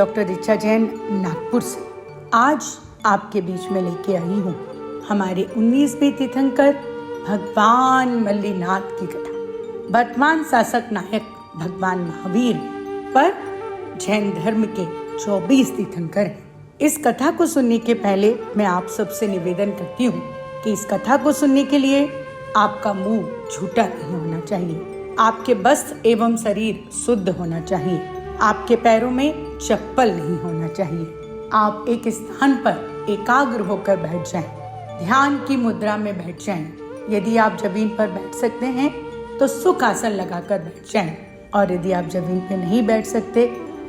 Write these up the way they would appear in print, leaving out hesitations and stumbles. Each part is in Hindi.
डॉक्टर ऋचा जैन नागपुर से आज आपके बीच में लेके आई हूँ हमारे 19वें तीर्थंकर भगवान मल्लीनाथ की कथा। वर्तमान शासक नायक भगवान महावीर पर जैन धर्म के 24 तीर्थंकर हैं। इस कथा को सुनने के पहले मैं आप सबसे निवेदन करती हूँ कि इस कथा को सुनने के लिए आपका मुंह झूठा नहीं होना चाहिए, आपके वस्त्र एवं शरीर शुद्ध होना चाहिए, आपके पैरों में चप्पल नहीं होना चाहिए। आप एक स्थान पर एकाग्र होकर बैठ जाएं, ध्यान की मुद्रा में बैठ जाएं। यदि आप जमीन पर बैठ सकते हैं तो सुख आसन लगाकर बैठ जाएं, और यदि आप जमीन पर नहीं बैठ सकते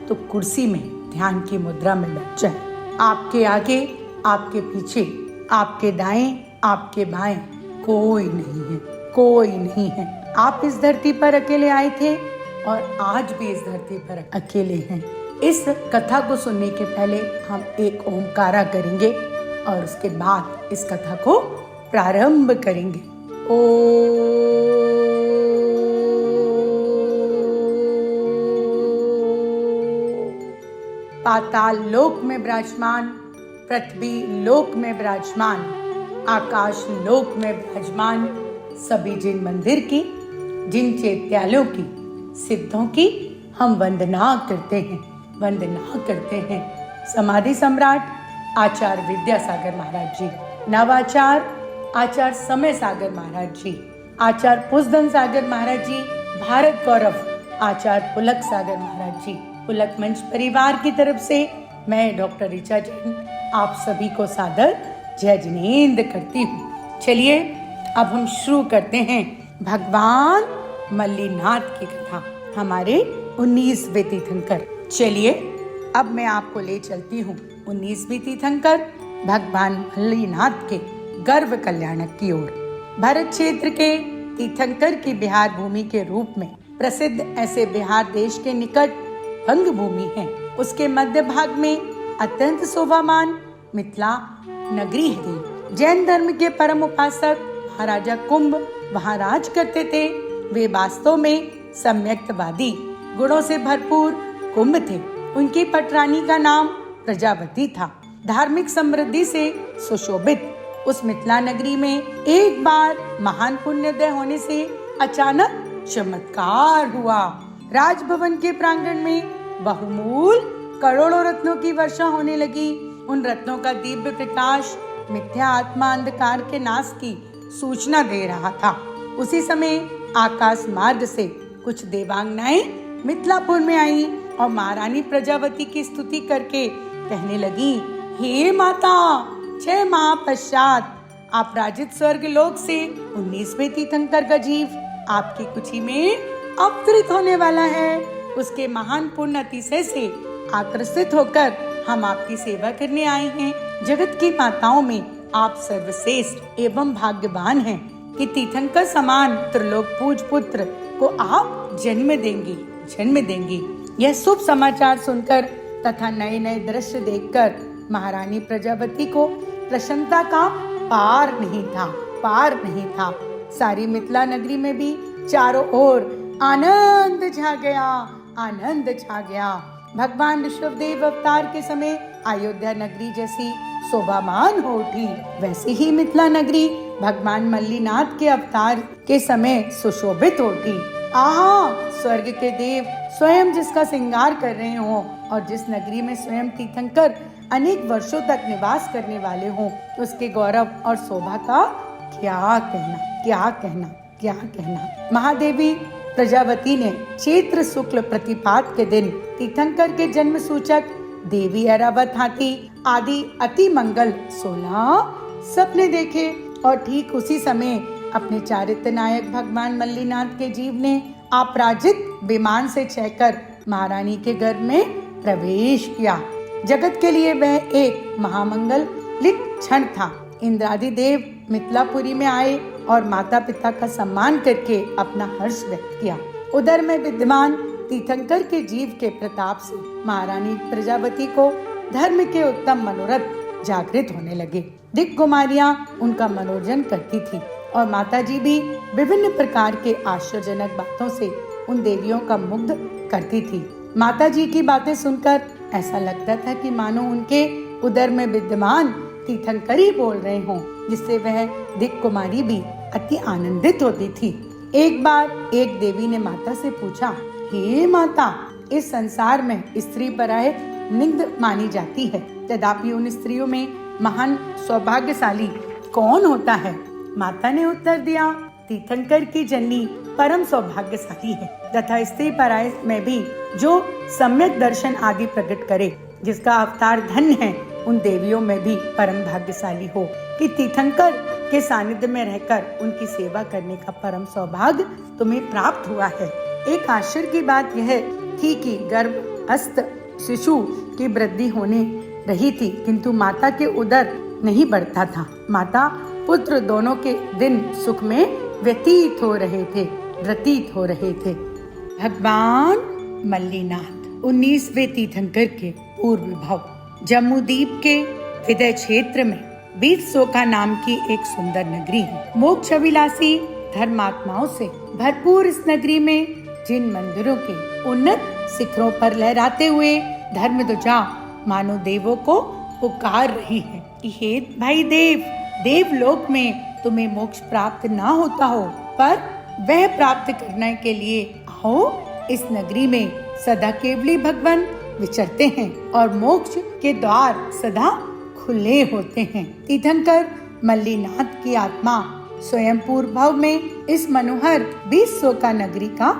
तो कुर्सी में ध्यान की मुद्रा में बैठ जाएं। आपके आगे, आपके पीछे, आपके दाएं, आपके बाएं कोई नहीं है, कोई नहीं है। आप इस धरती पर अकेले आए थे और आज भी इस धरती पर अकेले हैं। इस कथा को सुनने के पहले हम एक ओमकारा करेंगे और उसके बाद इस कथा को प्रारंभ करेंगे। पाताल लोक में विराजमान, पृथ्वी लोक में विराजमान, आकाश लोक में विराजमान सभी जिन मंदिर की, जिन चैत्यालयों की, सिद्धों की हम वंदना करते हैं, वंदना करते हैं। समाधि सम्राट आचार्य विद्यासागर महाराज जी, नवाचार आचार्य समय सागर महाराज जी, आचार्य पुष्धन सागर महाराज जी, भारत गौरव आचार्य पुलक सागर महाराज जी, पुलक मंच परिवार की तरफ से मैं डॉक्टर ऋचा जैन आप सभी को सादर जय जिनेंद्र करती हूँ। चलिए अब हम शुरू करते हैं भगवान मल्लीनाथ की कथा, हमारे 19वें तीर्थंकर। चलिए अब मैं आपको ले चलती हूँ 19वीं तीर्थंकर भगवान मल्लीनाथ के गर्भ कल्याणक की ओर। भारत क्षेत्र के तीर्थंकर की बिहार भूमि के रूप में प्रसिद्ध ऐसे बिहार देश के निकट भंग भूमि है। उसके मध्य भाग में अत्यंत शोभामान मिथिला नगरी है। जैन धर्म के परम उपासक महाराजा कुंभ वहाँ राज करते थे। वे वास्तव में सम्यक्तवादी गुणों से भरपूर कुंभ थे। उनकी पटरानी का नाम प्रजावती था। धार्मिक समृद्धि से सुशोभित उस मिथिला नगरी में एक बार महान पुण्योदय होने से अचानक चमत्कार हुआ। राजभवन के प्रांगण में बहुमूल करोड़ों रत्नों की वर्षा होने लगी। उन रत्नों का दिव्य प्रकाश मिथ्या आत्मा अंधकार के नाश की सूचना दे रहा था। उसी समय आकाश मार्ग से कुछ देवांगनाएं मिथिलापुर में आई और महारानी प्रजावती की स्तुति करके कहने लगी, हे माता, 6 माह पश्चात अपराजित स्वर्ग लोक से 19वें तीर्थंकर का जीव आपकी कुटी में अवतरित होने वाला है। उसके महान पुण्य अतिशय से आकर्षित होकर हम आपकी सेवा करने आए हैं। जगत की माताओं में आप सर्वश्रेष्ठ एवं भाग्यवान हैं कि तीर्थंकर समान त्रिलोक पूज पुत्र को आप जन्म देंगी। यह शुभ समाचार सुनकर तथा नए नए दृश्य देखकर महारानी प्रजावती को प्रसन्नता का पार नहीं था। सारी मिथिला नगरी में भी चारों ओर आनंद छा गया। भगवान ऋषभदेव अवतार के समय अयोध्या नगरी जैसी शोभामान हो उठी, वैसे ही मिथिला नगरी भगवान मल्लीनाथ के अवतार के समय सुशोभित हो उठी। आहा, स्वर्ग के देव स्वयं जिसका श्रृंगार कर रहे हों और जिस नगरी में स्वयं तीर्थंकर अनेक वर्षों तक निवास करने वाले हों, उसके गौरव और शोभा का क्या कहना। महादेवी प्रजावती ने चैत्र शुक्ल प्रतिपाद के दिन तीर्थंकर के जन्म सूचक देवी ऐरावत हाथी आदि अति मंगल 16 सपने देखे और ठीक उसी समय अपने चारित्र नायक भगवान मल्लीनाथ के जीव ने अपराजित विमान से चढ़कर महारानी के गर्भ में प्रवेश किया। जगत के लिए वह एक महामंगलिक क्षण था। इंद्रादि देव मिथिलापुरी में आए और माता पिता का सम्मान करके अपना हर्ष व्यक्त किया। उधर में विद्यमान तीर्थंकर के जीव के प्रताप से महारानी प्रजावती को धर्म के उत्तम मनोरथ जागृत होने लगे। दिक्कुमारियां उनका मनोरंजन करती थी और माताजी भी विभिन्न प्रकार के आश्चर्यजनक बातों से उन देवियों का मुग्ध करती थी। माताजी की बातें सुनकर ऐसा लगता था कि मानो उनके उदर में विद्यमान तीर्थंकर ही बोल रहे हों, जिससे वह दिक् कुमारी भी अति आनंदित होती थी। एक बार एक देवी ने माता से पूछा, हे माता, इस संसार में स्त्री पराये निंद मानी जाती है, तथापि उन स्त्रियों में महान सौभाग्यशाली कौन होता है? माता ने उत्तर दिया, तीर्थंकर की जननी परम सौभाग्यशाली है, तथा स्त्री पराये में भी जो सम्यक दर्शन आदि प्रकट करे, जिसका अवतार धन्य है, उन देवियों में भी परम भाग्यशाली हो कि तीर्थंकर के सानिध्य में रहकर उनकी सेवा करने का परम सौभाग्य तुम्हें प्राप्त हुआ है। एक आश्चर्य की बात यह थी कि गर्भस्थ शिशु की वृद्धि होने रही थी, किंतु माता के उदर नहीं बढ़ता था। माता पुत्र दोनों के दिन सुख में व्यतीत हो रहे थे। भगवान मल्लीनाथ 19वें तीर्थंकर के पूर्व भव जम्मूदीप के विदय क्षेत्र में बीरसोका नाम की एक सुंदर नगरी है। मोक्ष अभिलाषी धर्मात्माओं से भरपूर इस नगरी में जिन मंदिरों के उन्नत शिखरों पर लहराते हुए धर्म ध्वजा मानव देवों को पुकार रही है। हे भाई देवलोक में तुम्हें मोक्ष प्राप्त ना होता हो, पर वह प्राप्त करने के लिए आओ, इस नगरी में सदा केवली भगवान विचरते हैं और मोक्ष के द्वार सदा खुले होते हैं। तीर्थंकर मल्लीनाथ की आत्मा स्वयं पूर्व भव में इस मनोहर बीरसोका नगरी का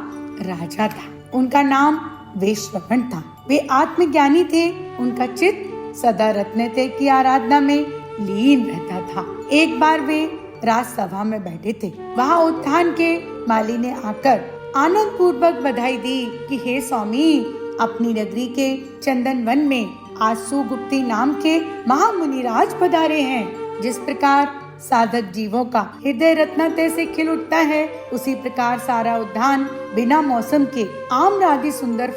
राजा था। उनका नाम वैश्रवण था। वे आत्मज्ञानी थे। उनका चित्त सदा रत्नते की आराधना में लीन रहता था। एक बार वे राजसभा में बैठे थे। वहाँ उत्थान के माली ने आकर आनंद पूर्वक बधाई दी कि हे स्वामी, अपनी नगरी के चंदन वन में आज सुगुप्ती नाम के महामुनिराज पधारे हैं। जिस प्रकार साधक जीवों का हृदय रत्नते से खिल उठता है, उसी प्रकार सारा उद्यान बिना मौसम के आम्र आदि सुंदर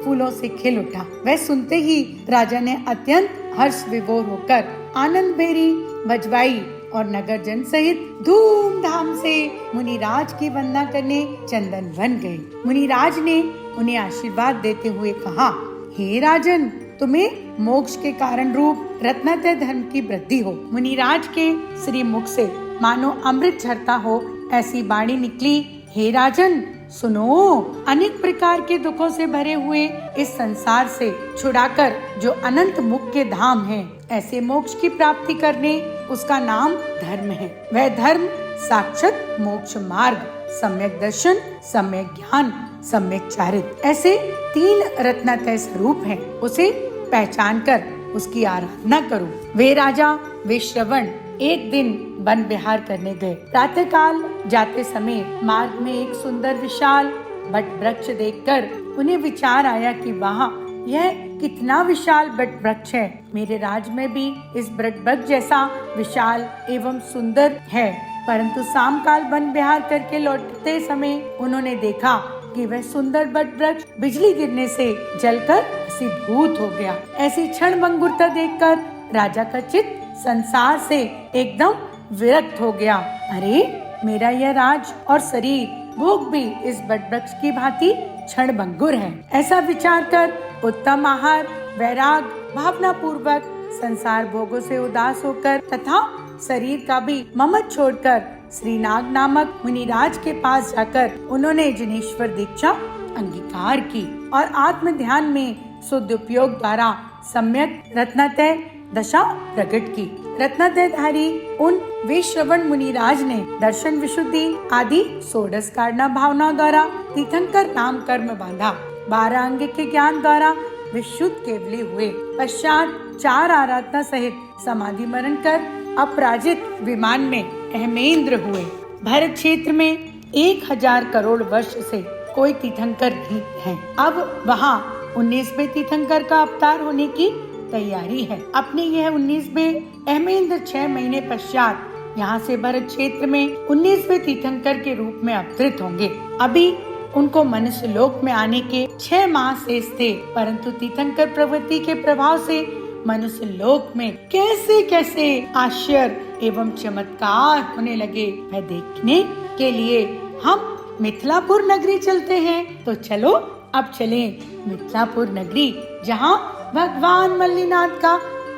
फूलों से खिल उठा। वह सुनते ही राजा ने अत्यंत हर्ष विभोर होकर आनंद भेरी बजवाई और नगर जन सहित धूमधाम से मुनिराज की वंदना करने चंदन वन गए। मुनिराज ने उन्हें आशीर्वाद देते हुए कहा, हे राजन, तुम्हें मोक्ष के कारण रूप रत्नतय धर्म की वृद्धि हो। मुनिराज के श्री मुख से मानो अमृत झरता हो ऐसी वाणी निकली, हे राजन सुनो, अनेक प्रकार के दुखों से भरे हुए इस संसार से छुड़ाकर जो अनंत मुख के धाम है, ऐसे मोक्ष की प्राप्ति करने उसका नाम धर्म है। वह धर्म साक्षात मोक्ष मार्ग, सम्यक दर्शन, सम्यक ज्ञान, सम्यक चारित्र, ऐसे 3 रत्नतय स्वरूप हैं। उसे पहचान कर उसकी आराधना करो। वे राजा वैश्रवण एक दिन वन विहार करने गए। प्रातः काल जाते समय मार्ग में एक सुंदर विशाल बट वृक्ष देखकर उन्हें विचार आया कि वहाँ यह कितना विशाल बट वृक्ष है। मेरे राज्य में भी इस बट वृक्ष जैसा विशाल एवं सुंदर है। परंतु शाम काल वन विहार करके लौटते समय उन्होंने देखा कि वह सुंदर बट वृक्ष बिजली गिरने से जलकर भस्मीभूत हो गया। ऐसी क्षण भंगुरता देखकर राजा का चित्त संसार से एकदम विरक्त हो गया। अरे, मेरा यह राज और शरीर भोग भी इस बट वृक्ष की भांति क्षण भंगुर है। ऐसा विचार कर उत्तम आहार, वैराग भावना पूर्वक संसार भोगों से उदास होकर तथा शरीर का भी ममत छोड़कर श्रीनाग नामक मुनिराज के पास जाकर उन्होंने जिनेश्वर दीक्षा अंगीकार की और आत्म ध्यान में शुद्ध उपयोग द्वारा सम्यक रत्नतय दशा प्रकट की। रत्नतयधारी उन वैश्रवण मुनिराज ने दर्शन विशुद्धि आदि षोडश कारणा भावना द्वारा तीर्थंकर नाम कर्म बांधा। 12 अंग के ज्ञान द्वारा विशुद्ध केवली हुए। पश्चात 4 आराधना सहित समाधि मरण कर अपराजित विमान में अहमेंद्र हुए। भारत क्षेत्र में 1000 करोड़ वर्ष से कोई तीर्थंकर नहीं है। अब वहाँ 19वें तीर्थंकर का अवतार होने की तैयारी है। अपने यह 19वें अहमेंद्र 6 महीने पश्चात यहाँ से भारत क्षेत्र में 19वें तीर्थंकर के रूप में अवतरित होंगे। अभी उनको मनुष्य लोक में आने के 6 माह शेष थे, परंतु तीर्थंकर प्रवृत्ति के प्रभाव से मनुष्य लोक में कैसे कैसे आश्चर्य एवं चमत्कार होने लगे, वह देखने के लिए हम मिथिलापुर नगरी चलते हैं। तो चलो अब चलें मिथिलापुर नगरी, जहाँ भगवान मल्लीनाथ का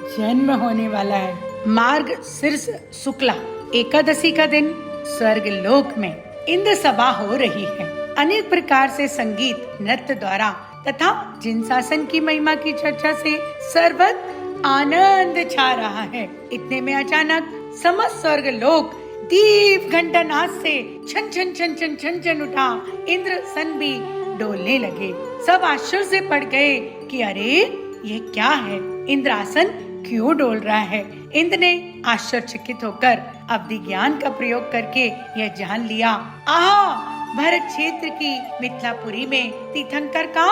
जन्म होने वाला है। मार्ग शीर्ष शुक्ला एकादशी का दिन स्वर्ग लोक में इंद्र सभा हो रही है। अनेक प्रकार से संगीत नृत्य द्वारा तथा जिन शासन की महिमा की चर्चा से सर्वत्र आनंद छा रहा है। इतने में अचानक समस्त स्वर्ग लोक दीप घंटा नाद से छन छन छन छन छन छन उठा। इंद्र सन भी डोलने लगे। सब आश्चर्य से पड़ गए कि अरे ये क्या है, इंद्रासन क्यों डोल रहा है। इंद्र ने आश्चर्यचकित होकर अवधि ज्ञान का प्रयोग करके यह जान लिया। आहा, भरत क्षेत्र की मिथिलापुरी में तीर्थंकर का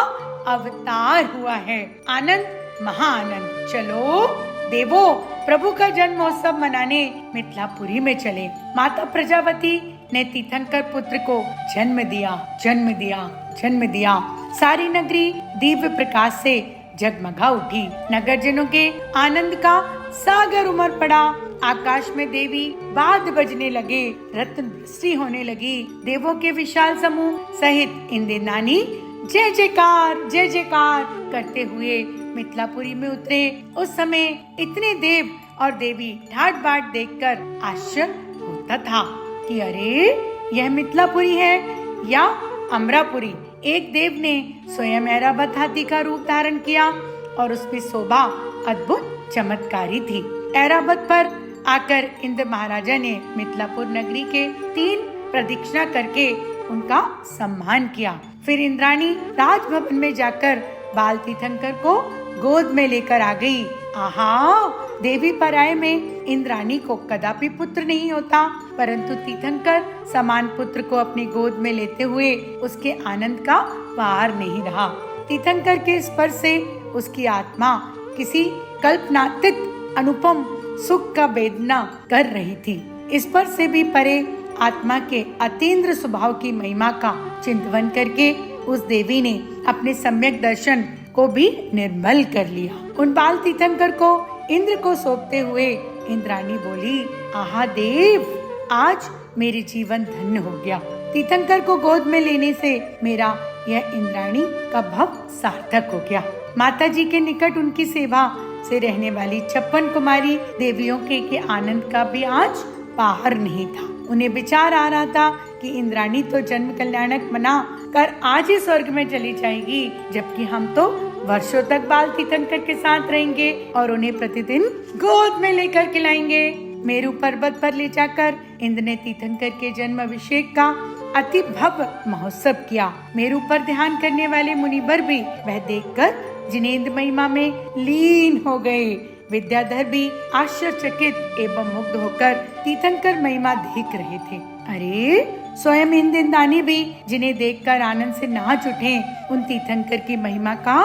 अवतार हुआ है। आनंद महाआनंद। चलो देवो, प्रभु का जन्मोत्सव मनाने मिथिलापुरी में चले। माता प्रजापति ने तीर्थंकर पुत्र को जन्म दिया। सारी नगरी दिव्य प्रकाश से जगमगा उठी। नगरजनों के आनंद का सागर उमड़ पड़ा। आकाश में देवी वाद बजने लगे, रत्न वृष्टि होने लगी। देवों के विशाल समूह सहित इंद्रनानी जय जयकार करते हुए मिथिलापुरी में उतरे। उस समय इतने देव और देवी ठाट बाट देखकर आश्चर्य होता था कि अरे यह मिथिलापुरी है या अमरापुरी। एक देव ने स्वयं ऐरावत हाथी का रूप धारण किया और उसकी शोभा अद्भुत चमत्कारी थी। ऐरावत पर आकर इंद्र महाराजा ने मिथिलापुर नगरी के 3 प्रदक्षिणा करके उनका सम्मान किया। फिर इंद्राणी राजभवन में जाकर बाल तीर्थंकर को गोद में लेकर आ गई। आहा, देवी पराये में इंद्राणी को कदापि पुत्र नहीं होता, परंतु तीर्थंकर समान पुत्र को अपनी गोद में लेते हुए उसके आनंद का पार नहीं रहा। तीर्थंकर के स्पर्श से उसकी आत्मा किसी कल्पनातीत अनुपम सुख का वेदना कर रही थी। स्पर्श से भी परे आत्मा के अतीन्द्र स्वभाव की महिमा का चिंतन करके उस देवी ने अपने सम्यक दर्शन को भी निर्मल कर लिया। उन बाल तीर्थंकर को इंद्र को सौंपते हुए इंद्राणी बोली, आहा देव, आज मेरे जीवन धन्य हो गया। तीर्थंकर को गोद में लेने से मेरा यह इंद्राणी का भव सार्थक हो गया। माता जी के निकट उनकी सेवा से रहने वाली 56 कुमारी देवियों के आनंद का भी आज पार नहीं था। उन्हें विचार आ रहा था कि इंद्राणी तो जन्म कल्याणक मना कर आज ही स्वर्ग में चली जाएगी, जबकि हम तो वर्षों तक बाल तीर्थंकर के साथ रहेंगे और उन्हें प्रतिदिन गोद में लेकर खिलाएंगे। मेरू पर्वत पर ले जाकर इंद्र ने तीर्थंकर के जन्म अभिषेक का अति भव्य महोत्सव किया। मेरू पर ध्यान करने वाले मुनिवर भी वह देखकर जिनेंद्र महिमा में लीन हो गए। विद्याधर भी आश्चर्यचकित एवं मुग्ध होकर तीर्थंकर महिमा देख रहे थे। अरे स्वयं इंद्राणी भी जिन्हें देखकर आनंद से नाच उठे। उन तीर्थंकर की महिमा का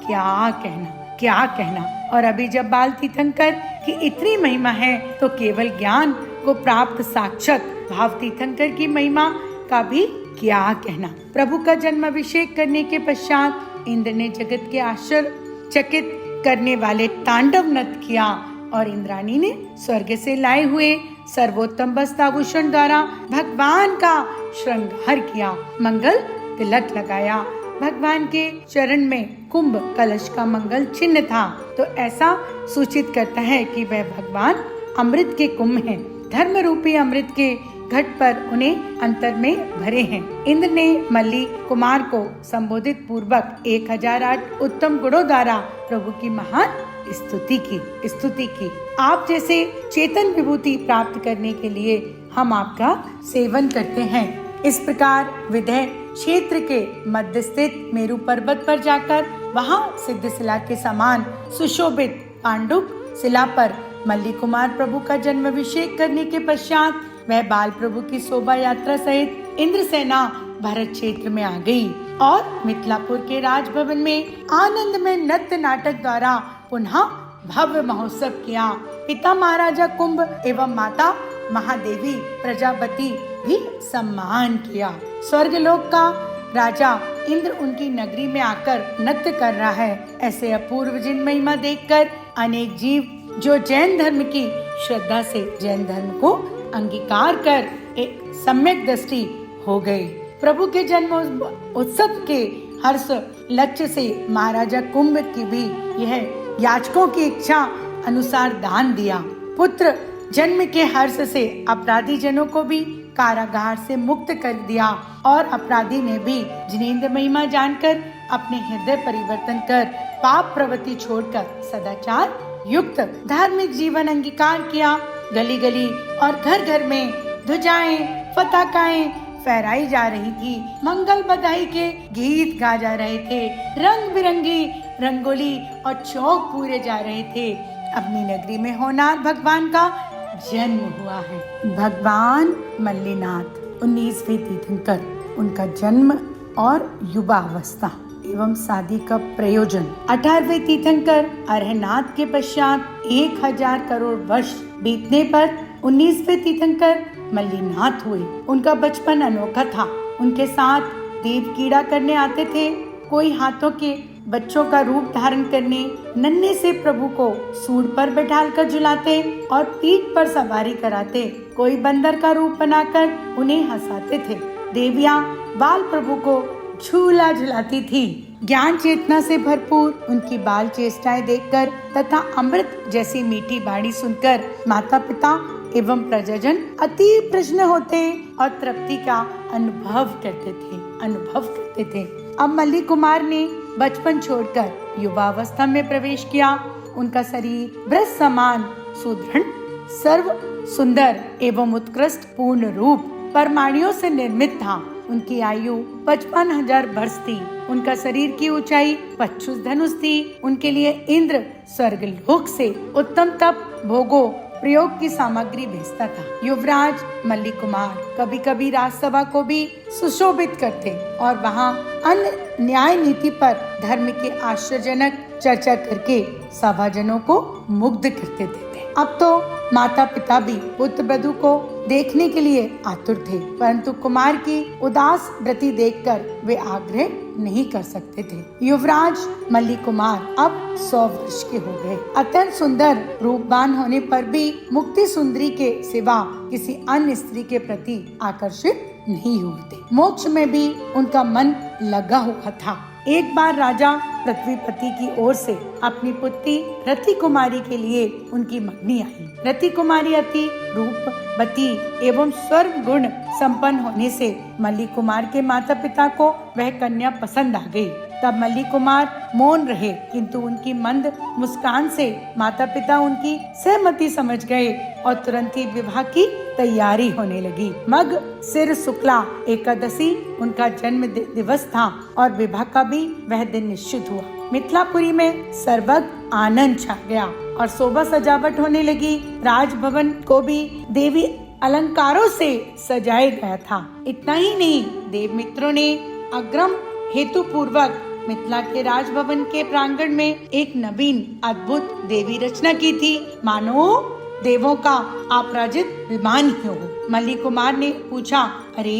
क्या कहना। और अभी जब बाल तीर्थंकर की इतनी महिमा है तो केवल ज्ञान को प्राप्त साक्षात भाव तीर्थंकर की महिमा का भी क्या कहना। प्रभु का जन्म अभिषेक करने के पश्चात इंद्र ने जगत के आश्चर्यचकित करने वाले तांडव नृत्य किया और इंद्राणी ने स्वर्ग से लाए हुए सर्वोत्तम वस्त्राभूषण द्वारा भगवान का श्रृंगार किया, मंगल तिलक लगाया। भगवान के चरण में कुंभ कलश का मंगल चिन्ह था, तो ऐसा सूचित करता है कि वह भगवान अमृत के कुंभ हैं। धर्म रूपी अमृत के घट पर उन्हें अंतर में भरे हैं। इंद्र ने मल्ली कुमार को संबोधित पूर्वक 1008 उत्तम गुणों द्वारा प्रभु की महान स्तुति की। आप जैसे चेतन विभूति प्राप्त करने के लिए हम आपका सेवन करते हैं। इस प्रकार विदेह क्षेत्र के मध्य स्थित मेरू पर्वत पर जाकर वहां सिद्ध शिला के समान सुशोभित पांडुप शिला पर मल्ली कुमार प्रभु का जन्म अभिषेक करने के पश्चात वह बाल प्रभु की शोभा यात्रा सहित इंद्र सेना भरत क्षेत्र में आ गई और मिथिलापुर के राजभवन में आनंद में नृत्य नाटक द्वारा पुनः भव्य महोत्सव किया। पिता महाराजा कुंभ एवं माता महादेवी प्रजापति भी सम्मान किया। स्वर्गलोक का राजा इंद्र उनकी नगरी में आकर नृत्य कर रहा है। ऐसे अपूर्व जिन महिमा देखकर अनेक जीव जो जैन धर्म की श्रद्धा से जैन धर्म को अंगीकार कर एक सम्यक दृष्टि हो गए। प्रभु के जन्म उत्सव के हर्ष लक्ष्य से महाराजा कुंभ की भी यह याचकों की इच्छा अनुसार दान दिया। पुत्र जन्म के हर्ष से अपराधी जनों को भी कारागार से मुक्त कर दिया और अपराधी ने भी जिनेंद्र महिमा जानकर अपने हृदय परिवर्तन कर पाप प्रवृत्ति छोड़कर सदाचार युक्त धार्मिक जीवन अंगीकार किया। गली गली और घर घर में ध्वजाएं पताकाएं फहराई जा रही थी, मंगल बधाई के गीत गा जा रहे थे, रंग बिरंगी रंगोली और चौक पूरे जा रहे थे। अपनी नगरी में होनार भगवान का जन्म हुआ है। भगवान मल्लीनाथ 19वें तीर्थंकर, उनका जन्म और युवावस्था एवं शादी का प्रयोजन। 18वें तीर्थंकर अरहनाथ के पश्चात 1000 करोड़ वर्ष बीतने पर 19वें तीर्थंकर मल्लीनाथ हुए। उनका बचपन अनोखा था। उनके साथ देव कीड़ा करने आते थे, कोई हाथों के बच्चों का रूप धारण करने नन्हे से प्रभु को सूंड पर बैठालकर झुलाते और पीठ पर सवारी कराते, कोई बंदर का रूप बनाकर उन्हें हंसाते थे। देवियां बाल प्रभु को झूला झुलाती थी। ज्ञान चेतना से भरपूर उनकी बाल चेष्टाएं देखकर तथा अमृत जैसी मीठी बाणी सुनकर माता पिता एवं प्रजाजन अति प्रसन्न होते और तृप्ति का अनुभव करते थे। अब मल्ली कुमार ने बचपन छोड़कर युवावस्था में प्रवेश किया। उनका शरीर ब्रज समान सुदृढ़, सर्व सुंदर एवं उत्कृष्ट पूर्ण रूप परमाणुओं से निर्मित था। उनकी आयु 55,000 वर्ष थी। उनका शरीर की ऊंचाई 25 धनुष थी। उनके लिए इंद्र स्वर्गलोक से उत्तम तप भोगों प्रयोग की सामग्री भेजता था। युवराज मल्ली कुमार कभी कभी राजसभा को भी सुशोभित करते और वहाँ अन्य न्याय नीति पर धर्म के आश्चर्यजनक चर्चा करके सभाजनों को मुग्ध करते थे। अब तो माता पिता भी पुत्र वधू को देखने के लिए आतुर थे, परंतु कुमार की उदास व्रति देखकर वे आग्रह नहीं कर सकते थे। युवराज मल्ली कुमार अब 100 वर्ष के हो गए। अत्यंत सुंदर रूपवान होने पर भी मुक्ति सुंदरी के सिवा किसी अन्य स्त्री के प्रति आकर्षित नहीं हुए थे। मोक्ष में भी उनका मन लगा हुआ था। एक बार राजा पृथ्वीपति की ओर से अपनी पुत्री रति कुमारी के लिए उनकी मंगनी आई। रति कुमारी अति रूपवती एवं सर्व गुण संपन्न होने से मल्ली कुमार के माता पिता को वह कन्या पसंद आ गई। तब मल्ली कुमार मौन रहे, किंतु उनकी मंद मुस्कान से माता पिता उनकी सहमति समझ गए और तुरंत ही विवाह की तैयारी होने लगी। मग सिर शुक्ला एकादशी उनका जन्म दिवस था और विवाह का भी वह दिन निश्चित हुआ। मिथिलापुरी में सर्वत्र आनंद छा गया और शोभा सजावट होने लगी। राजभवन को भी देवी अलंकारों से सजाया गया था। इतना ही नहीं, देव मित्रों ने अग्रम हेतु पूर्वक मिथिला के राजभवन के प्रांगण में एक नवीन अद्भुत देवी रचना की थी, मानो देवों का अपराजित विमान ही हो। मल्ली कुमार ने पूछा, अरे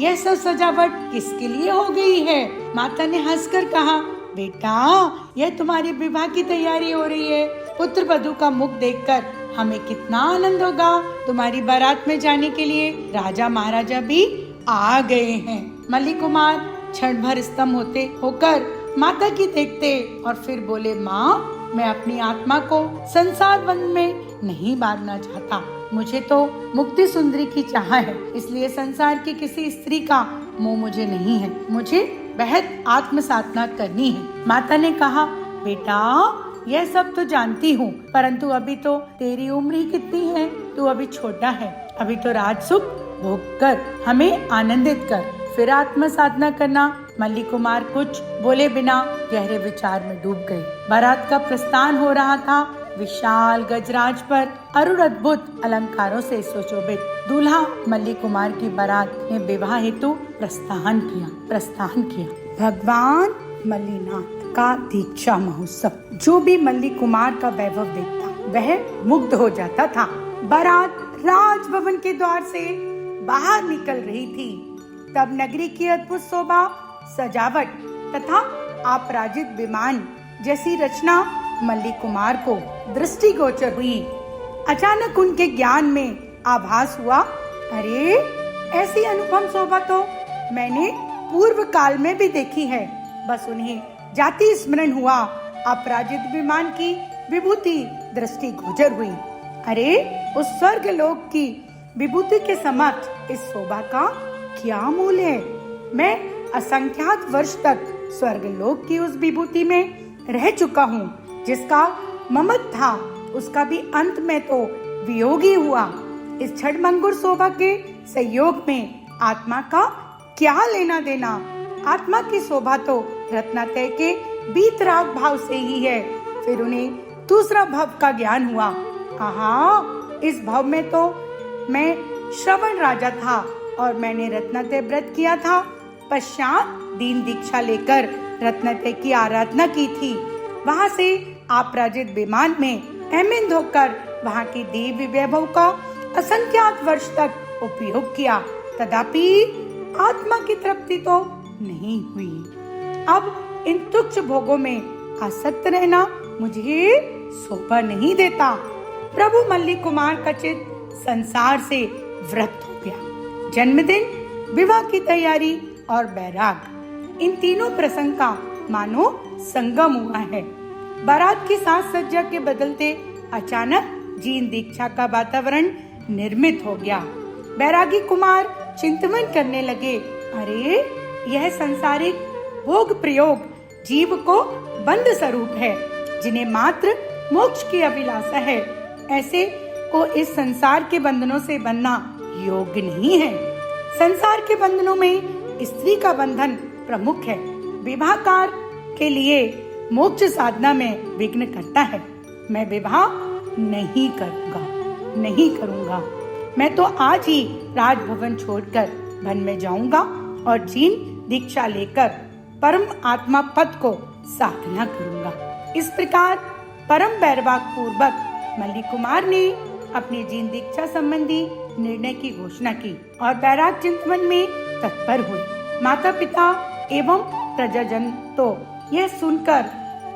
यह सब सजावट किसके लिए हो गई है? माता ने हंसकर कहा, बेटा यह तुम्हारे विवाह की तैयारी हो रही है। पुत्र वधू का मुख देखकर हमें कितना आनंद होगा। तुम्हारी बारात में जाने के लिए राजा महाराजा भी आ गए हैं। मल्ली कुमार क्षण भर स्तब्ध होकर माता की देखते और फिर बोले, माँ मैं अपनी आत्मा को संसार बंधन में नहीं बांधना चाहता। मुझे तो मुक्ति सुंदरी की चाह है, इसलिए संसार की किसी स्त्री का मोह मुझे नहीं है। मुझे बेहद आत्म साधना करनी है। माता ने कहा, बेटा यह सब तो जानती हूँ, परंतु अभी तो तेरी उम्र ही कितनी है, तू अभी छोटा है। अभी तो राज सुख भोग कर हमें आनंदित कर, फिर आत्म साधना करना। मल्ली कुमार कुछ बोले बिना गहरे विचार में डूब गए। बारात का प्रस्थान हो रहा था। विशाल गजराज पर अरुण अद्भुत अलंकारों से सुशोभित दूल्हा मल्ली कुमार की बारात ने विवाह हेतु प्रस्थान किया। भगवान मल्लीनाथ का दीक्षा महोत्सव। जो भी मल्ली कुमार का वैभव देखता वह मुग्ध हो जाता था। बारात राजभवन के द्वार से बाहर निकल रही थी, तब नगरी की अद्भुत शोभा सजावट तथा अपराजित विमान जैसी रचना मल्ली कुमार को दृष्टिगोचर हुई। अचानक उनके ज्ञान में आभास हुआ, अरे ऐसी अनुपम शोभा तो मैंने पूर्व काल में भी देखी है। बस उन्हें जाति स्मरण हुआ। अपराजित विमान की विभूति दृष्टि गोचर हुई। अरे उस स्वर्ग लोक की विभूति के समक्ष इस शोभा का क्या मूल्य है। मैं असंख्यात वर्ष तक स्वर्ग लोक की उस विभूति में रह चुका हूँ, जिसका ममत था उसका भी अंत में तो वियोग ही हुआ। इस छड़मंगुर शोभा के संयोग में आत्मा का क्या लेना देना। आत्मा की शोभा तो रत्नातय के बीतराग भाव से ही है। फिर उन्हें दूसरा भव का ज्ञान हुआ। आहा, इस भव में तो मैं श्रवण राजा था और मैंने रत्नातय व्रत किया था। पश्चात दीन दीक्षा लेकर रत्नातय की आराधना की थी। वहाँ से अपराजित विमान में अहमिंद होकर वहाँ की देवी वैभव का असंख्यात वर्ष तक उपयोग किया, तथापि आत्मा की तृप्ति तो नहीं हुई। अब इन तुच्छ भोगों में आसक्त रहना मुझे शोभा नहीं देता। प्रभु मल्ली कुमार का चित्त संसार से विरक्त हो गया। जन्मदिन, विवाह की तैयारी और बैराग, इन तीनों प्रसंग का मानो संगम हुआ है। बारात की साज सज्जा के बदलते अचानक जीन दीक्षा का वातावरण निर्मित हो गया। बैरागी कुमार चिंतन करने लगे, अरे यह संसारिक भोग प्रयोग जीव को बंद स्वरूप है, जिन्हें मात्र मोक्ष की अभिलाषा है। ऐसे को इस संसार के बंधनों से बनना योग्य नहीं है। संसार के बंधनों में स्त्री का बंधन प्रमुख है। विवाह कार्य के लिए मोक्ष साधना में विघ्न करता है। मैं विवाह नहीं करूंगा। मैं तो आज ही राजभवन छोड़कर वन में जाऊंगा और जीन दीक्षा लेकर परम आत्मा पद को साधना करूंगा। इस प्रकार परम बैरवाग पूर्वक मल्ली कुमार ने अपनी जीन दीक्षा संबंधी निर्णय की घोषणा की और बैराग चिंतन में तत्पर हुए। माता पिता एवं प्रजाजन तो यह सुनकर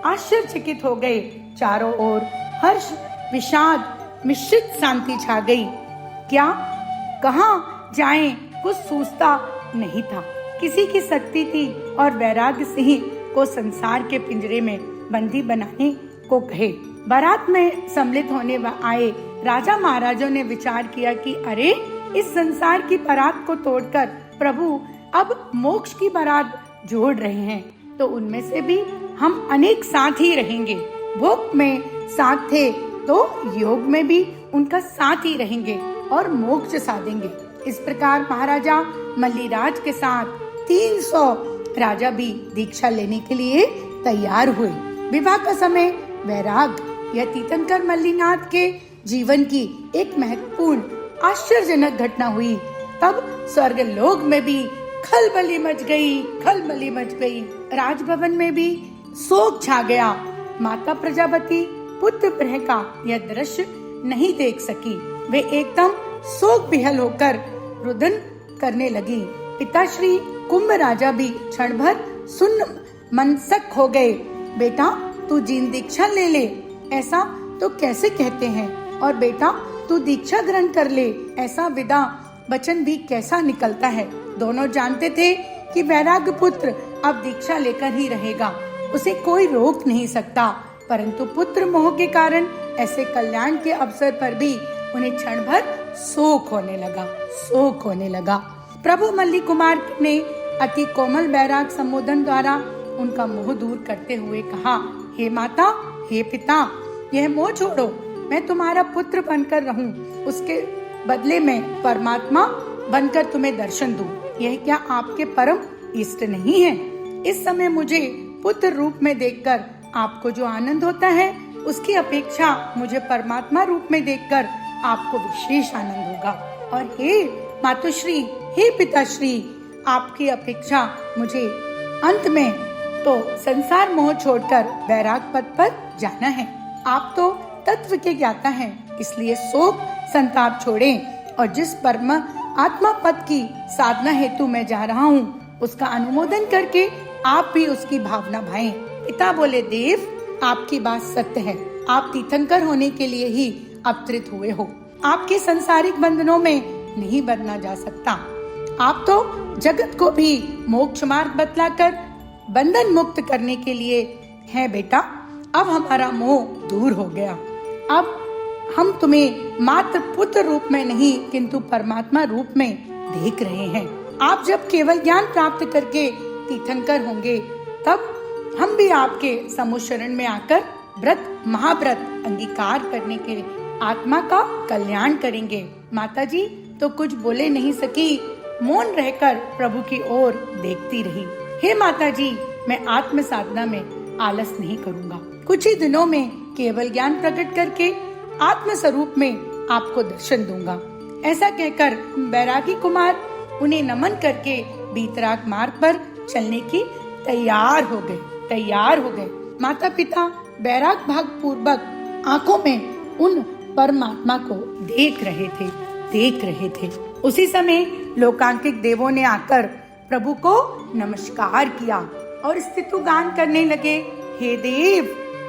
आश्चर्यचकित हो गए। चारों ओर हर्ष विषाद मिश्रित शांति छा गई। क्या कहाँ जाएं कुछ सूझता नहीं था। किसी की शक्ति थी और वैराग्य सिंह को संसार के पिंजरे में बंदी बनाने को कहे। बारात में सम्मिलित होने आए राजा महाराजों ने विचार किया कि अरे इस संसार की बारात को तोड़कर प्रभु अब मोक्ष की बारात जोड़ रहे हैं, तो उनमें से भी हम अनेक साथ ही रहेंगे। भोग में साथ थे तो योग में भी उनका साथ ही रहेंगे और मोक्ष साधेंगे। इस प्रकार महाराजा मल्लीराज के साथ 300 राजा भी दीक्षा लेने के लिए तैयार हुए। विवाह का समय वैराग यह तीर्थंकर मल्लीनाथ के जीवन की एक महत्वपूर्ण आश्चर्यजनक घटना हुई। तब स्वर्ग लोक में भी खलबली मच गई। राजभवन में भी शोक छा गया। माता प्रजापति पुत्र प्रेम का यह दृश्य नहीं देख सकी। वे एकदम शोक विहल होकर रुदन करने लगी। पिताश्री कुंभ राजा भी क्षण भर सुन्न मनसक हो गए। बेटा तू जीन दीक्षा ले ले, ऐसा तो कैसे कहते हैं, और बेटा तू दीक्षा ग्रहण कर ले, ऐसा विदा वचन भी कैसा निकलता है। दोनों जानते थे कि वैराग्य पुत्र अब दीक्षा लेकर ही रहेगा, उसे कोई रोक नहीं सकता। परंतु पुत्र मोह के कारण ऐसे कल्याण के अवसर पर भी उन्हें क्षण भर शोक होने लगा। प्रभु मल्ली कुमार ने अति कोमल बैराग संबोधन द्वारा उनका मोह दूर करते हुए कहा, हे माता, हे पिता, यह मोह छोड़ो। मैं तुम्हारा पुत्र बनकर रहूं, उसके बदले में परमात्मा बनकर तुम्हें दर्शन दूं। यह क्या आपके परम इष्ट नहीं है? इस समय मुझे पुत्र रूप में देखकर आपको जो आनंद होता है, उसकी अपेक्षा मुझे परमात्मा रूप में देखकर आपको विशेष आनंद होगा। और हे मातुश्री, हे पिताश्री, आपकी अपेक्षा मुझे अंत में तो संसार मोह छोड़कर वैराग पद पर जाना है। आप तो तत्व के ज्ञाता हैं, इसलिए शोक संताप छोड़ें और जिस परम आत्मा पद की साधना हेतु मैं जा रहा हूँ, उसका अनुमोदन करके आप भी उसकी भावना भाएं। पिता बोले, देव, आपकी बात सत्य है। आप तीर्थंकर होने के लिए ही अवतरित हुए हो। आपके सांसारिक बंधनों में नहीं बंधना जा सकता। आप तो जगत को भी मोक्ष मार्ग बतलाकर बंधन मुक्त करने के लिए हैं। बेटा, अब हमारा मोह दूर हो गया। अब हम तुम्हें मात्र पुत्र रूप में नहीं किंतु परमात्मा रूप में देख रहे हैं। आप जब केवल ज्ञान प्राप्त करके तीर्थंकर होंगे तब हम भी आपके समूह शरण में आकर व्रत महाव्रत अंगीकार करने के आत्मा का कल्याण करेंगे। माताजी तो कुछ बोले नहीं सकी, मौन रहकर प्रभु की ओर देखती रही। हे माताजी, मैं आत्म साधना में आलस नहीं करूंगा। कुछ ही दिनों में केवल ज्ञान प्रकट करके आत्म स्वरूप में आपको दर्शन दूंगा। ऐसा कहकर बैरागी कुमार उन्हें नमन करके बीतराग मार्ग पर चलने की तैयार हो गए। माता पिता बैराग भाव पूर्वक आंखों में उन परमात्मा को देख रहे थे। उसी समय लोकांकिक देवों ने आकर प्रभु को नमस्कार किया और स्तुति गान करने लगे। हे देव,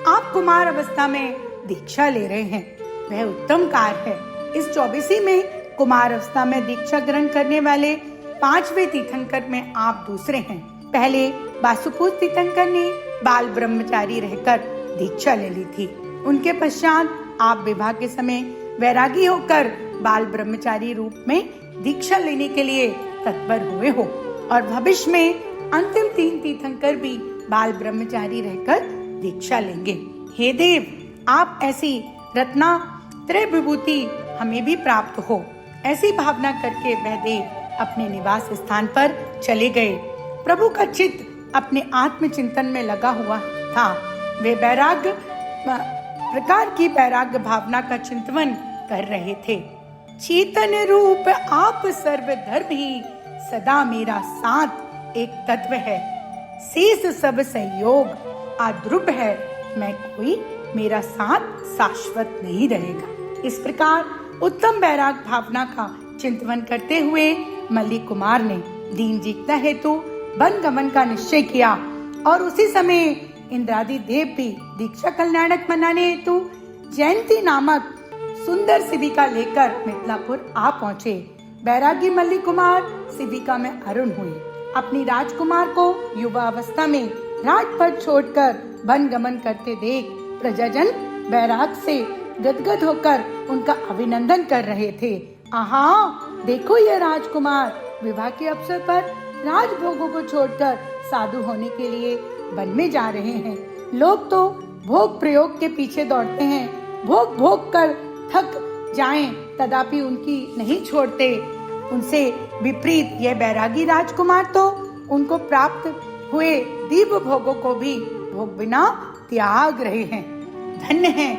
आप कुमार अवस्था में दीक्षा ले रहे हैं, वह उत्तम कार्य है। इस 24 में कुमार अवस्था में दीक्षा ग्रहण करने वाले 5वें तीर्थंकर में आप दूसरे हैं। पहले वासुपूत तीर्थंकर ने बाल ब्रह्मचारी रहकर दीक्षा ले ली थी। उनके पश्चात आप विवाह के समय वैरागी होकर बाल ब्रह्मचारी रूप में दीक्षा लेने के लिए तत्पर हुए हो और भविष्य में अंतिम 3 तीर्थंकर भी बाल ब्रह्मचारी रहकर दीक्षा लेंगे। हे देव, आप ऐसी रत्ना त्रय विभूति हमें भी प्राप्त हो, ऐसी भावना करके वह देव अपने निवास स्थान पर चले गए। प्रभु का चित्त अपने आत्म चिंतन में लगा हुआ था। वे वैराग्य प्रकार की वैराग्य भावना का चिंतन कर रहे थे। चेतन रूप आप सर्वधर्म ही, सदा मेरा साथ एक तत्व है। शेष सब संयोग आद्रुप है, मैं कोई मेरा साथ शाश्वत नहीं रहेगा। इस प्रकार उत्तम वैराग भावना का चिंतन करते हुए मल्ली कुमार ने दीन जीतता हेतु वन गमन का निश्चय किया और उसी समय इंद्रादि देव भी दीक्षा कल्याणक मनाने हेतु जयंती नामक सुंदर शिविका लेकर मिथिलापुर आ पहुँचे। बैरागी मल्ली कुमार शिविका में अरुण हुए। अपनी राजकुमार को युवा अवस्था में राजपद छोड़कर वन गमन करते देख प्रजाजन बैराग से गदगद होकर उनका अभिनंदन कर रहे थे। आहा, देखो ये राजकुमार विवाह के अवसर पर राजभोगों को छोड़कर साधु होने के लिए वन में जा रहे हैं। लोग तो भोग प्रयोग के पीछे दौड़ते हैं, भोग भोग कर थक जाएं तदापि उनकी नहीं छोड़ते। उनसे विपरीत यह बैरागी राजकुमार तो उनको प्राप्त हुए दिव्य भोगों को भी भोग बिना त्याग रहे हैं। धन्य है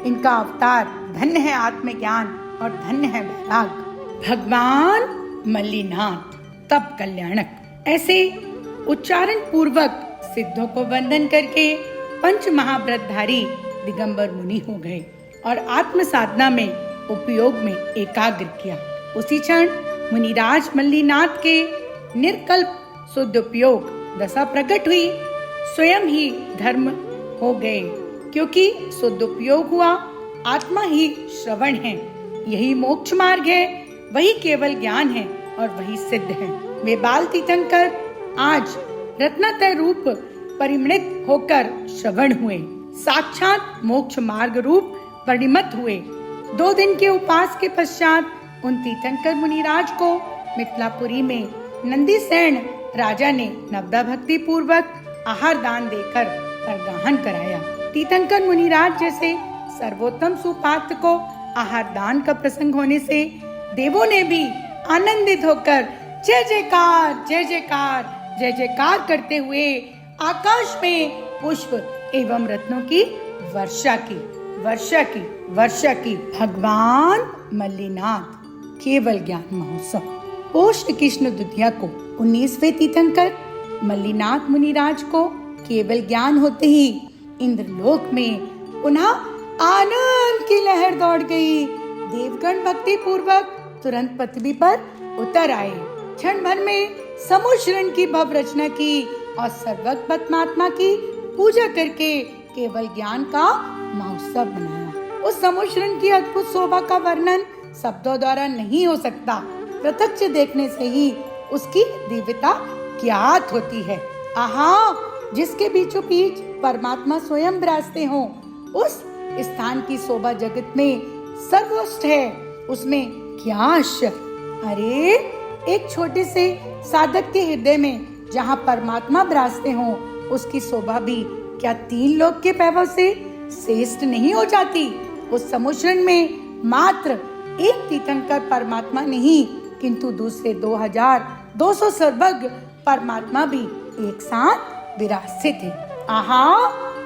इनका अवतार, धन्य है आत्मज्ञान और धन्य है वैराग। भगवान मल्लीनाथ तप कल्याणक। ऐसे उच्चारण पूर्वक सिद्धों को वंदन करके पंच महाव्रतधारी दिगंबर मुनि हो गए और आत्म साधना में उपयोग में एकाग्र किया। उसी क्षण मुनिराज मल्लीनाथ के निर्कल्प शुद्ध उपयोग दशा प्रकट हुई, स्वयं ही धर्म हो गए, क्योंकि शुद्ध उपयोग हुआ। आत्मा ही श्रवण है, यही मोक्ष मार्ग है, वही केवल ज्ञान है और वही सिद्ध है। वे बाल तीर्थंकर आज रत्नत्रय रूप परिमृत होकर श्रवण हुए, साक्षात मोक्ष मार्ग रूप परिणत हुए। 2 दिन के उपास के पश्चात उन तीर्थंकर मुनिराज को मिथिलापुरी में नंदीसेन राजा ने नवदा भक्ति पूर्वक आहार दान देकर परगाहन कराया। तीर्थंकर मुनिराज जैसे सर्वोत्तम सुपात्र को आहार दान का प्रसंग होने से देवों ने भी आनंदित होकर जय जयकार जय जयकार जय जयकार करते हुए आकाश में पुष्प एवं रत्नों की वर्षा की। भगवान मल्लीनाथ केवल ज्ञान महोत्सव। पोष कृष्ण द्वितीया को 19वें तीर्थंकर मल्लीनाथ मुनिराज को केवल ज्ञान होते ही इंद्रलोक में पुनः आनंद की लहर दौड़ गई। देवगण भक्ति पूर्वक तुरंत पृथ्वी पर उतर आए। क्षण भर में समुद्रण की भव रचना की और सर्वज्ञ परमात्मा की पूजा करके केवल ज्ञान का महोत्सव बनाया। उस समुद्रण की अद्भुत शोभा का वर्णन शब्दों द्वारा नहीं हो सकता, प्रत्यक्ष देखने से ही उसकी दिव्यता ज्ञात होती है। आहा, जिसके बीचों बीच परमात्मा स्वयं विराजते हों, उस स्थान की शोभा जगत में सर्वोच्च है, उसमें क्या आश्चर्य। अरे एक छोटे से साधक के हृदय में जहाँ परमात्मा विराजते हों, उसकी शोभा भी क्या 3 लोक के वैभव से श्रेष्ठ नहीं हो जाती। उस समुद्रण में मात्र एक तीर्थंकर परमात्मा नहीं, किंतु दूसरे 2200 सर्वज्ञ परमात्मा भी एक साथ विराजते थे। आहा,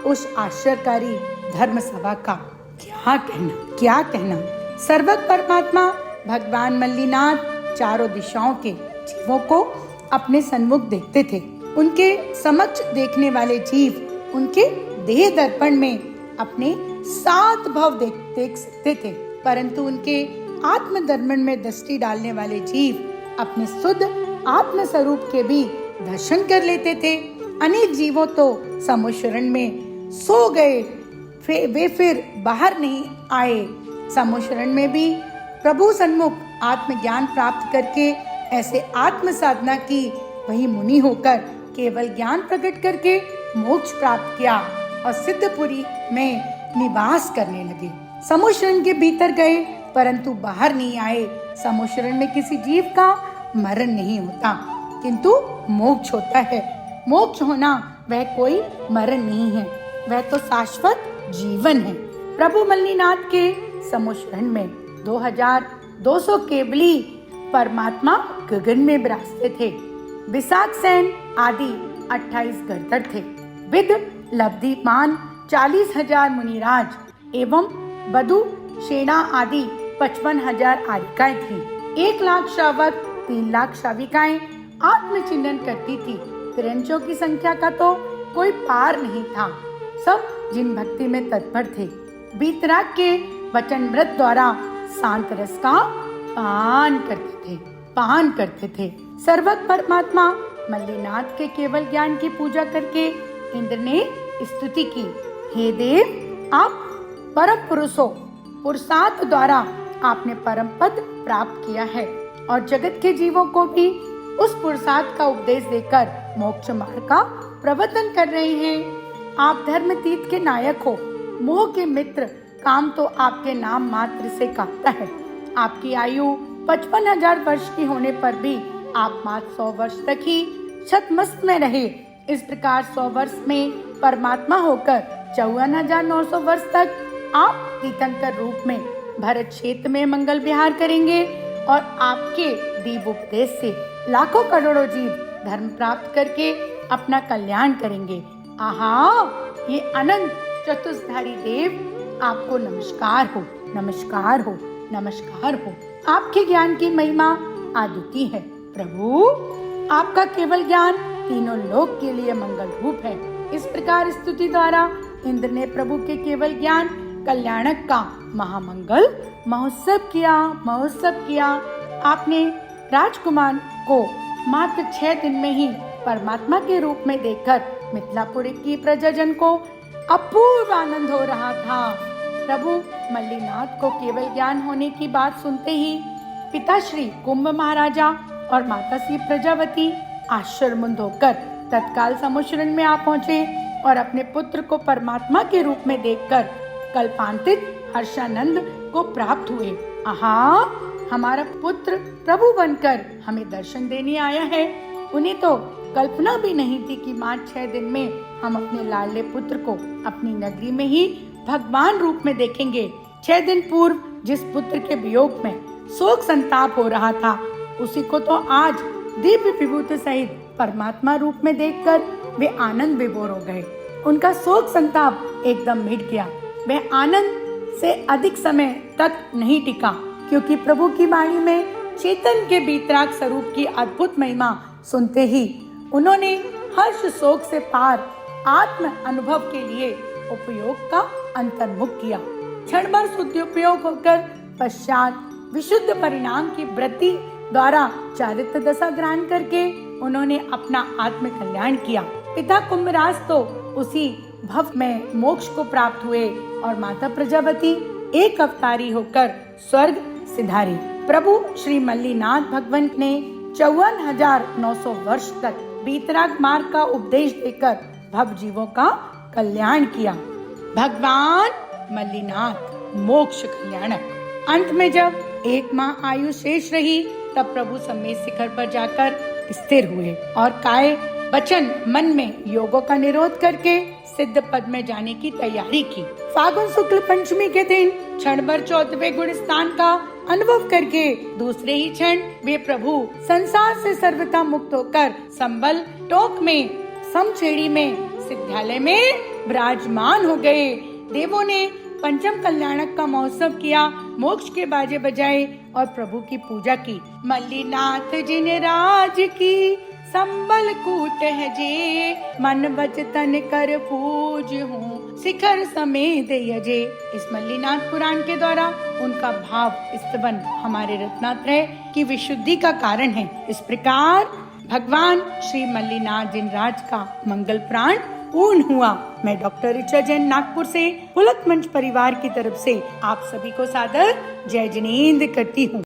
उस आश्चर्यकारी धर्म सभा का क्या कहना। सर्वज्ञ परमात्मा भगवान मल्लीनाथ चारों दिशाओं के जीवों को अपने सन्मुख देखते थे। उनके समक्ष देखने वाले जीव उनके देह दर्पण में अपने 7 भव देख सकते थे, परंतु उनके आत्म दर्पण में दृष्टि डालने वाले जीव अपने शुद्ध आत्म स्वरूप के भी दर्शन कर लेते थे। अनेक जीवों तो समुद्रण में सो गए, वे फिर बाहर नहीं आए। समुद्रण में भी प्रभु सन्मुख आत्मज्ञान प्राप्त करके ऐसे आत्म साधना की वही मुनि होकर केवल ज्ञान प्रकट करके मोक्ष प्राप्त किया और सिद्धपुरी में निवास करने लगे। समुद्रण के भीतर गए परंतु बाहर नहीं आए। समुद्रण में किसी जीव का मरण नहीं होता, किंतु मोक्ष होता है। मोक्ष होना वह कोई मरण नहीं है, वह तो शाश्वत जीवन है। प्रभु मल्लीनाथ के समुद्रण में 2200 केवली परमात्मा गगन में विराजते थे। विशाख सेन आदि 28 गणधर थे। विद लब्धिमान 40,000 मुनिराज एवं बधु सेना आदि 55,000 आरिकाएं थी। 1 लाख श्रावक 3 लाख श्राविकाएं आत्मचिंतन करती थी। तिरंजों की संख्या का तो कोई पार नहीं था। सब जिन भक्ति में तत्पर थे, बीतराग के वचनमृत द्वारा शांत रस का पान करते थे। सर्वज्ञ परमात्मा मल्लीनाथ के केवल ज्ञान की पूजा करके इंद्र ने स्तुति की, हे देव, आप परम पुरुषों, पुरुषार्थ द्वारा आपने परम पद प्राप्त किया है और जगत के जीवों को भी उस पुरुषार्थ का उपदेश देकर मोक्ष मार्ग का प्रवर्तन कर रहे हैं। आप धर्मतीर्थ के नायक हो, मोह के मित्र। काम तो आपके नाम मात्र से कांपता है। आपकी आयु 55,000 वर्ष की होने पर भी आप मात्र 100 वर्ष तक ही छतमस्त में रहे। इस प्रकार 100 वर्ष में परमात्मा होकर 54,900 वर्ष तक आप तीर्थंकर रूप में भरत क्षेत्र में मंगल विहार करेंगे और आपके दिव्य उपदेश से लाखों करोड़ों जीव धर्म प्राप्त करके अपना कल्याण करेंगे। आहा, ये अनंत चतुर्धारी देव, आपको नमस्कार हो, नमस्कार हो, नमस्कार हो। आपके ज्ञान की महिमा अद्वितीय है। प्रभु, आपका केवल ज्ञान तीनों लोक के लिए मंगल रूप है। इस प्रकार स्तुति द्वारा इंद्र ने प्रभु के केवल ज्ञान कल्याणक का महामंगल महोत्सव किया। आपने राजकुमार को मात्र 6 दिन में ही परमात्मा के रूप में देखकर मिथिलापुरी की प्रजाजन को अपूर्व आनंद हो रहा था। प्रभु मल्लीनाथ को केवल ज्ञान होने की बात सुनते ही पिता श्री कुंभ महाराजा और माता श्री प्रजावती आश्चर्यमंद होकर तत्काल समुद्रण में आ पहुँचे और अपने पुत्र को परमात्मा के रूप में देखकर कल्पांतित हर्षानंद को प्राप्त हुए। आहा, हमारा पुत्र प्रभु बनकर हमें दर्शन देने आया है। उन्हें तो कल्पना भी नहीं थी कि मात्र 6 दिन में हम अपने लाडले पुत्र को अपनी नगरी में ही भगवान रूप में देखेंगे। 6 दिन पूर्व जिस पुत्र के वियोग में शोक संताप हो रहा था, उसी को तो आज दिव्य विभूति सहित परमात्मा रूप में देखकर वे आनंद विभोर हो गए। उनका शोक संताप एकदम मिट गया। वह आनंद से अधिक समय तक नहीं टिका, क्योंकि प्रभु की वाणी में चेतन के बीतराग स्वरूप की अद्भुत महिमा सुनते ही उन्होंने हर्ष शोक से पार आत्म अनुभव के लिए उपयोग का अंतर्मुख किया। क्षण भर शुद्धोपयोग होकर पश्चात विशुद्ध परिणाम की वृद्धि द्वारा चारित्र दशा ग्रहण करके उन्होंने अपना आत्म कल्याण किया। पिता कुंभराज तो उसी भव में मोक्ष को प्राप्त हुए और माता प्रजावती एक अवतारी होकर स्वर्ग सिधारी। प्रभु श्री मल्लीनाथ भगवान ने 54,900 वर्ष तक बीतराग मार्ग का उपदेश देकर भव जीवों का कल्याण किया। भगवान मल्लीनाथ मोक्ष कल्याणक। अंत में जब 1 माह आयु शेष रही तब प्रभु सम्मेद शिखर पर जाकर स्थिर हुए और काय वचन मन में योगों का निरोध करके सिद्ध पद में जाने की तैयारी की। फागुन शुक्ल पंचमी के दिन क्षण भर 14वें गुण स्थान का अनुभव करके दूसरे ही क्षण वे प्रभु संसार से सर्वथा मुक्त होकर संबल टोक में समछेड़ी में सिद्धालय में विराजमान हो गए। देवों ने पंचम कल्याणक का महोत्सव किया, मोक्ष के बाजे बजाए और प्रभु की पूजा की। मल्लीनाथ जिन राज की संबल कूट है जे, मन वच तन कर पूज हूँ शिखर समेत यजे। इस मल्लीनाथ पुराण के द्वारा उनका भाव स्तवन हमारे रत्नात्रय की विशुद्धि का कारण है। इस प्रकार भगवान श्री मल्लीनाथ जिनराज का मंगल प्राण पूर्ण हुआ। मैं डॉक्टर ऋचा जैन नागपुर से पुलक मंच परिवार की तरफ से आप सभी को सादर जय जिनेंद्र करती हूँ।